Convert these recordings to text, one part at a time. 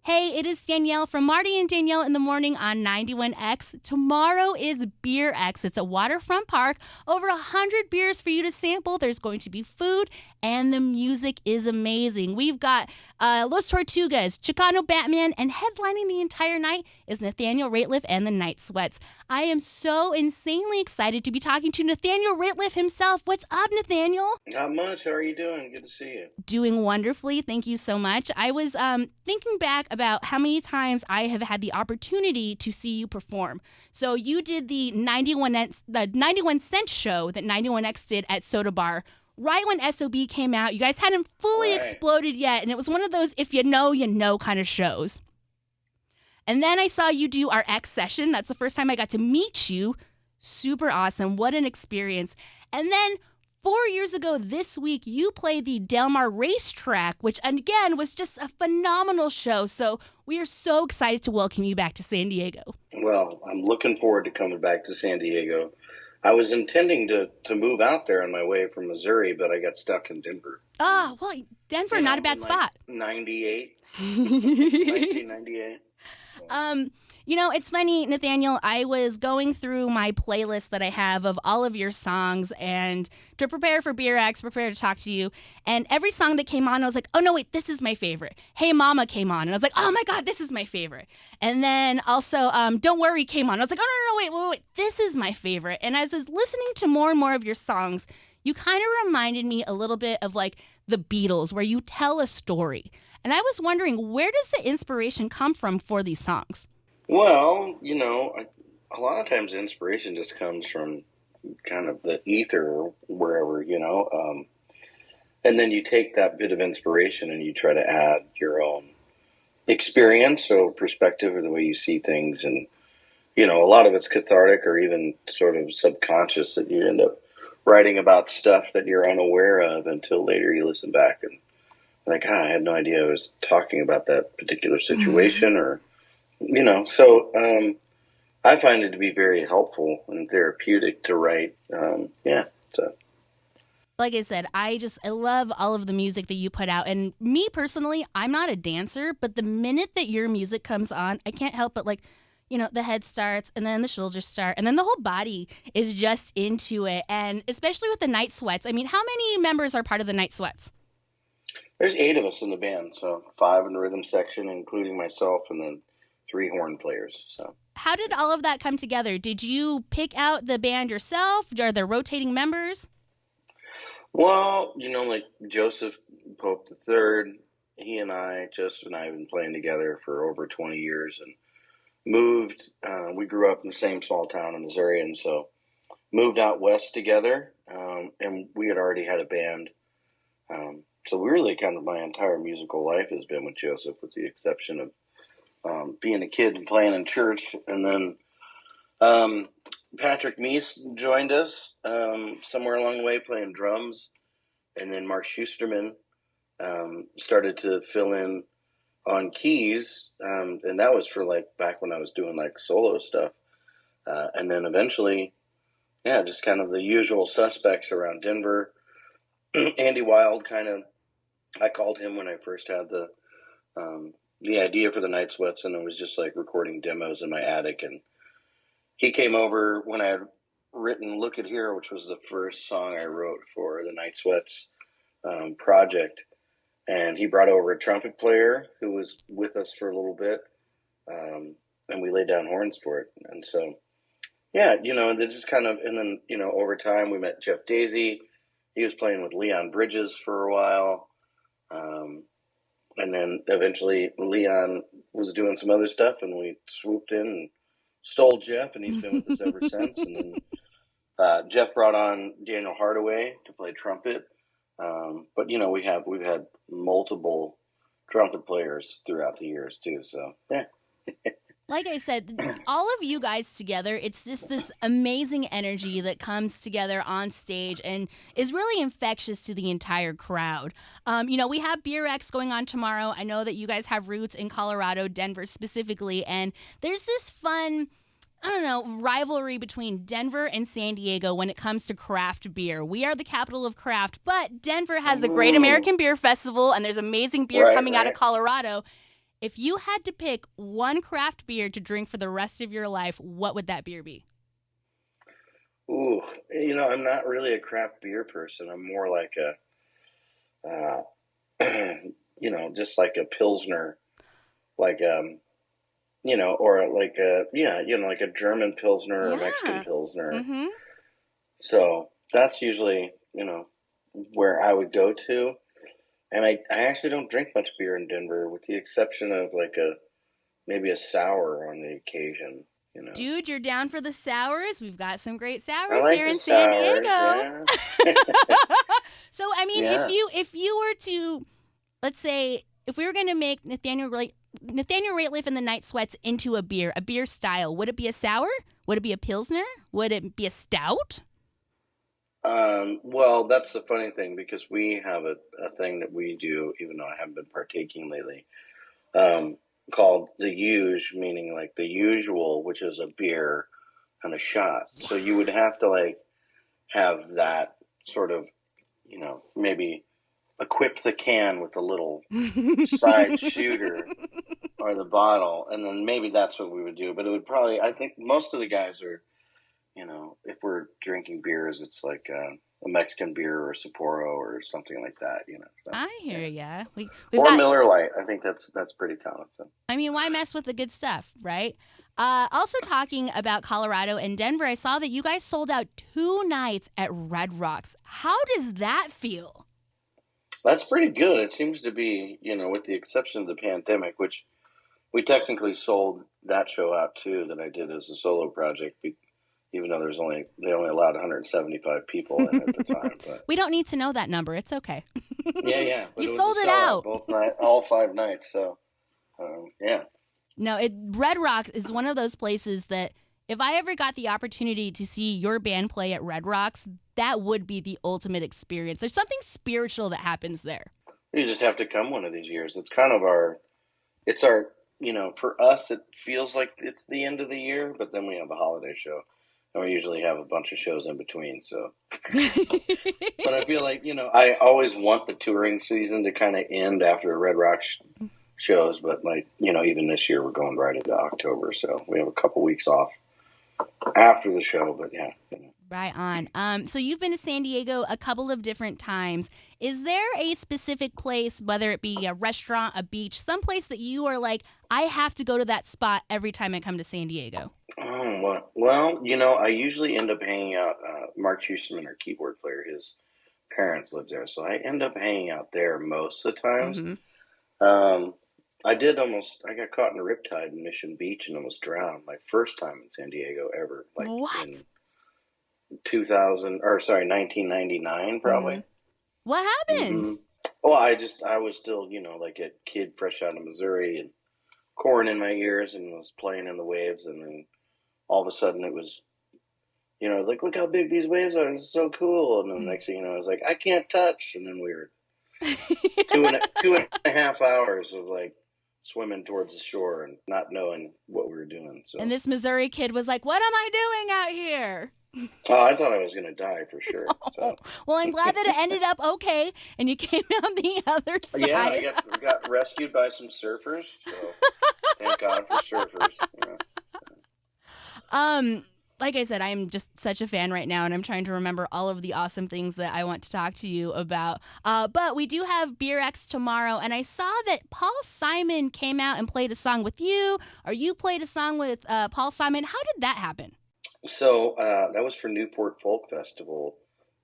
Hey, it is Danielle from Marty and Danielle in the Morning on 91X. Tomorrow is BeerX. It's a waterfront park. Over 100 beers for you to sample. There's going to be food, and the music is amazing. We've got Los Tortugas, Chicano Batman, and headlining the entire night is Nathaniel Rateliff and the Night Sweats. I am so insanely excited to be talking to Nathaniel Rateliff himself. What's up, Nathaniel? Not much. How are you doing? Good to see you. Doing wonderfully. Thank you so much. I was thinking back about how many times I have had the opportunity to see you perform. So you did the 91 Cent show that 91X did at Soda Bar right when SOB came out. You guys hadn't fully exploded yet, and it was one of those if you know kind of shows. And then I saw you do our X session. That's the first time I got to meet you. Super awesome. What an experience. And then 4 years ago this week, you played the Del Mar Racetrack, which again was just a phenomenal show. So we are so excited to welcome you back to San Diego. Well, I'm looking forward to coming back to San Diego. I was intending to move out there on my way from Missouri, but I got stuck in Denver. Ah, well, Denver, not a bad spot. 98, 1998. It's funny, Nathaniel, I was going through my playlist that I have of all of your songs and to prepare for BeerX, prepare to talk to you. And every song that came on, I was like, oh, no, wait, this is my favorite. Hey Mama came on. And I was like, oh, my God, this is my favorite. And then also Don't Worry came on. I was like, oh, no, wait, this is my favorite. And as I was listening to more and more of your songs, you kind of reminded me a little bit of like the Beatles, where you tell a story. And I was wondering, where does the inspiration come from for these songs? Well, a lot of times inspiration just comes from kind of the ether or wherever, and then you take that bit of inspiration and you try to add your own experience or perspective or the way you see things. And, a lot of it's cathartic or even sort of subconscious that you end up writing about stuff that you're unaware of until later you listen back and like, I had no idea I was talking about that particular situation or, so I find it to be very helpful and therapeutic to write. Like I said, I love all of the music that you put out. And me personally, I'm not a dancer, but the minute that your music comes on, I can't help but the head starts and then the shoulders start and then the whole body is just into it. And especially with the Night Sweats. I mean, how many members are part of the Night Sweats? There's 8 of us in the band, so 5 in the rhythm section, including myself, and then 3 horn players. So, how did all of that come together? Did you pick out the band yourself? Are there rotating members? Well, like Joseph Pope III, Joseph and I have been playing together for over 20 years and moved. We grew up in the same small town in Missouri, and so moved out west together, and we had already had a band. So really kind of my entire musical life has been with Joseph, with the exception of being a kid and playing in church. And then Patrick Meese joined us somewhere along the way playing drums. And then Mark Schusterman started to fill in on keys. And that was for back when I was doing solo stuff. And then eventually, just kind of the usual suspects around Denver. Andy Wild I called him when I first had the idea for the Night Sweats, and it was just recording demos in my attic. And he came over when I had written Look at Here, which was the first song I wrote for the Night Sweats project. And he brought over a trumpet player who was with us for a little bit, and we laid down horns for it. And so, they just kind of, and then, over time we met Jeff Daisy. He was playing with Leon Bridges for a while. And then eventually Leon was doing some other stuff and we swooped in and stole Jeff, and he's been with us ever since. And then Jeff brought on Daniel Hardaway to play trumpet. But we've had multiple trumpet players throughout the years too. So yeah. Like I said, all of you guys together, it's just this amazing energy that comes together on stage and is really infectious to the entire crowd. We have BeerX going on tomorrow. I know that you guys have roots in Colorado, Denver specifically, and there's this fun, rivalry between Denver and San Diego when it comes to craft beer. We are the capital of craft, but Denver has the Great American Beer Festival, and there's amazing beer coming out of Colorado. If you had to pick one craft beer to drink for the rest of your life, what would that beer be? Ooh, I'm not really a craft beer person. I'm more like a, just like a Pilsner, like, or like like a German Pilsner or a Mexican Yeah. Pilsner. Mm-hmm. So that's usually, where I would go to. And I actually don't drink much beer in Denver, with the exception of like maybe a sour on the occasion. Dude, you're down for the sours? We've got some great I sours like here the in San sours, Diego. yeah. So, I mean, if Yeah. you were to, let's say, if we were going to make Nathaniel Rateliff and the Night Sweats into a beer style, would it be a sour? Would it be a pilsner? Would it be a stout? Well, that's the funny thing, because we have a thing that we do, even though I haven't been partaking lately, um, called the usual, meaning like the usual, which is a beer and a shot. Yeah. So you would have to like have that sort of, maybe equip the can with a little side shooter or the bottle, and then maybe that's what we would do. But it would probably, I think most of the guys are, if we're drinking beers, it's like a Mexican beer or a Sapporo or something like that. So, I hear yeah. ya. We've Or got, Miller Lite. I think that's pretty common. So. I mean, why mess with the good stuff, right? Also, talking about Colorado and Denver, I saw that you guys sold out 2 nights at Red Rocks. How does that feel? That's pretty good. It seems to be, with the exception of the pandemic, which we technically sold that show out too, that I did as a solo project, even though they only allowed 175 people in at the time. But We don't need to know that number. It's okay. yeah, but You it was sold a it sellout out. all 5 nights. So yeah. No, Red Rocks is one of those places that if I ever got the opportunity to see your band play at Red Rocks, that would be the ultimate experience. There's something spiritual that happens there. You just have to come one of these years. It's kind of it's our, for us, it feels like it's the end of the year, but then we have a holiday show, and we usually have a bunch of shows in between. So, but I feel like, I always want the touring season to kind of end after the Red Rock shows, but like, even this year we're going right into October, so we have a couple weeks off after the show, but yeah. Right on. So you've been to San Diego a couple of different times. Is there a specific place, whether it be a restaurant, a beach, someplace that you are like, I have to go to that spot every time I come to San Diego? Oh, well, I usually end up hanging out. Mark Husterman, our keyboard player, his parents live there, so I end up hanging out there most of the times. Mm-hmm. Um, I got caught in a riptide in Mission Beach and almost drowned. My first time in San Diego ever, like What? in 1999, Mm-hmm. probably. What happened? hmm Well, I was still, like a kid fresh out of Missouri, and corn in my ears, and was playing in the waves, and then all of a sudden it was, like, look how big these waves are. This is so cool. And then the next thing you know, I was like, I can't touch. And then we were two and a half hours of like swimming towards the shore and not knowing what we were doing. So, And this Missouri kid was like, what am I doing out here? oh, I thought I was going to die for sure. So, Well, I'm glad that it ended up okay and you came out the other side. yeah, I got rescued by some surfers. So, thank God for surfers. Like I said, I'm just such a fan right now, and I'm trying to remember all of the awesome things that I want to talk to you about. But we do have BeerX tomorrow, and I saw that Paul Simon came out and played a song with you, or you played a song with Paul Simon. How did that happen? So that was for Newport Folk Festival.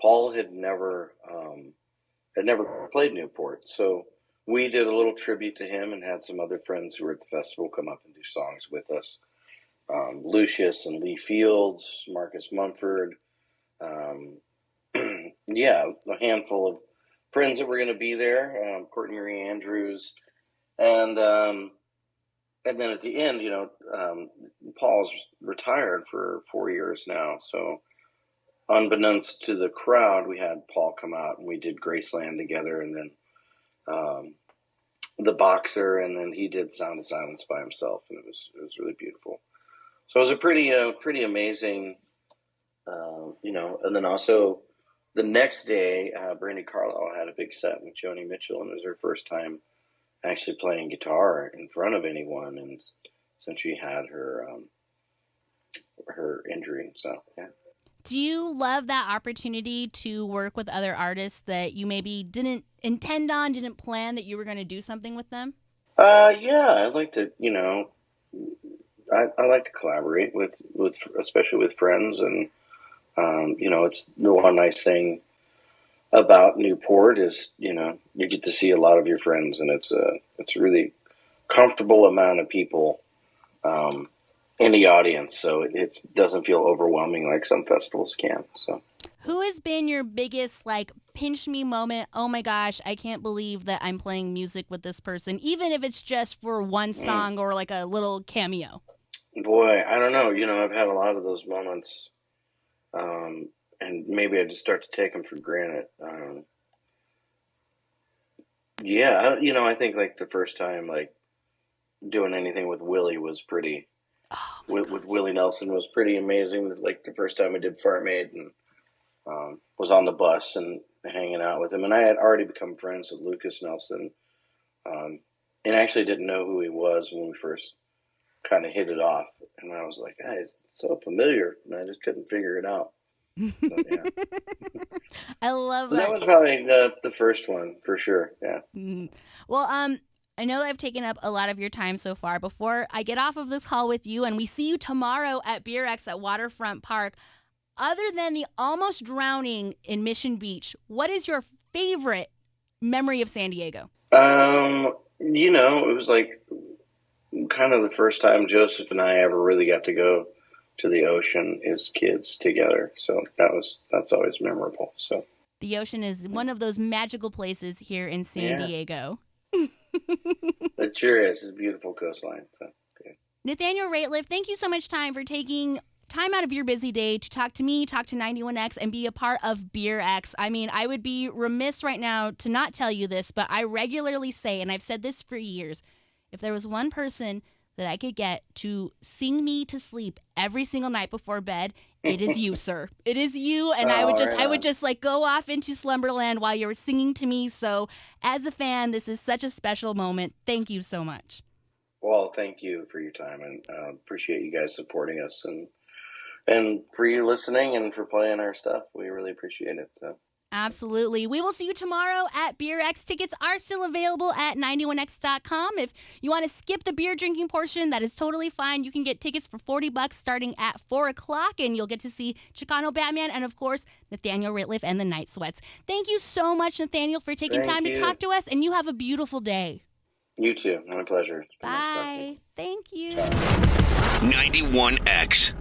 Paul had never played Newport, so we did a little tribute to him and had some other friends who were at the festival come up and do songs with us. Lucius and Lee Fields, Marcus Mumford, um, yeah, a handful of friends that were going to be there. Courtney Marie Andrews, and then at the end, Paul's retired for 4 years now. So, unbeknownst to the crowd, we had Paul come out and we did Graceland together, and then the Boxer, and then he did Sound of Silence by himself, and it was really beautiful. So it was a pretty amazing, and then also the next day, Brandy Carlisle had a big set with Joni Mitchell, and it was her first time actually playing guitar in front of anyone, and since she had her injury, so yeah. Do you love that opportunity to work with other artists that you maybe didn't intend on, didn't plan that you were going to do something with them? Yeah, I like to, I like to collaborate with especially with friends, and it's the one nice thing about Newport is you get to see a lot of your friends, and it's a really comfortable amount of people in the audience, so it doesn't feel overwhelming like some festivals can. So, who has been your biggest pinch me moment? Oh my gosh, I can't believe that I'm playing music with this person, even if it's just for one song or a little cameo. Boy, I don't know. I've had a lot of those moments, and maybe I just start to take them for granted. Yeah, I think the first time doing anything with Willie was pretty. Oh With Willie Nelson was pretty amazing. The first time I did Farm Aid, and was on the bus and hanging out with him, and I had already become friends with Lucas Nelson, and actually didn't know who he was when we first kind of hit it off, and I was like, it's so familiar, and I just couldn't figure it out. But, yeah. I love that. That was probably the first one for sure. Yeah. Well, I know I've taken up a lot of your time so far. Before I get off of this call with you, and we see you tomorrow at BeerX at Waterfront Park, other than the almost drowning in Mission Beach, what is your favorite memory of San Diego? It was kind of the first time Joseph and I ever really got to go to the ocean as kids together. So that's always memorable. So the ocean is one of those magical places here in San Diego. It sure is. It's a beautiful coastline. So, okay. Nathaniel Rateliff, thank you so much for taking time out of your busy day to talk to me, talk to 91X, and be a part of BeerX. I mean, I would be remiss right now to not tell you this, but I regularly say, and I've said this for years, if there was one person that I could get to sing me to sleep every single night before bed, it is you, sir. It is you, and I would just go off into slumberland while you were singing to me. So, as a fan, this is such a special moment. Thank you so much. Well, thank you for your time, and appreciate you guys supporting us, and for you listening and for playing our stuff. We really appreciate it. So. Absolutely. We will see you tomorrow at BeerX. Tickets are still available at 91x.com. If you want to skip the beer drinking portion, that is totally fine. You can get tickets for $40 starting at 4 o'clock, and you'll get to see Chicano Batman and, of course, Nathaniel Rateliff and the Night Sweats. Thank you so much, Nathaniel, for taking time to talk to us, and you have a beautiful day. You too. My pleasure. Bye. Thank you. 91X.